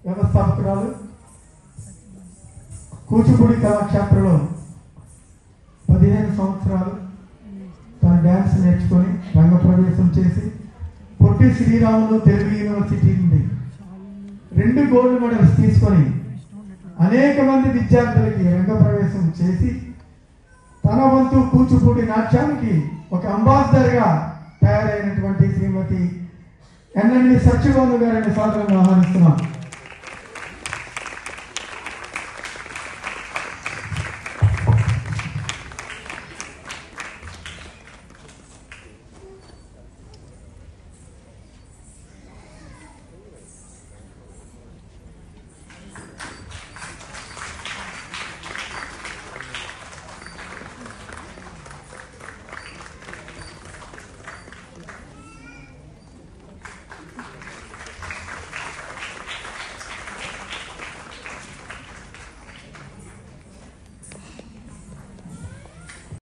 వ్యవస్థాపకురాలు, కూచిపూడి కళాక్షేత్రంలో 15 సంవత్సరాలు తన డ్యాన్స్ నేర్చుకొని రంగప్రవేశం చేసి పొట్టి శ్రీరాములు తెలుగు యూనివర్సిటీ నుండి 2 గోల్డ్ మెడల్స్ తీసుకొని అనేక మంది విద్యార్థులకి రంగప్రవేశం చేసి తన వంతు కూచిపూడి నాట్యానికి ఒక అంబాసిడర్గా తయారైనటువంటి శ్రీమతి ఎన్ఎండి సత్యభాను గారిని సాదరంగా ఆహ్వానిస్తున్నాం.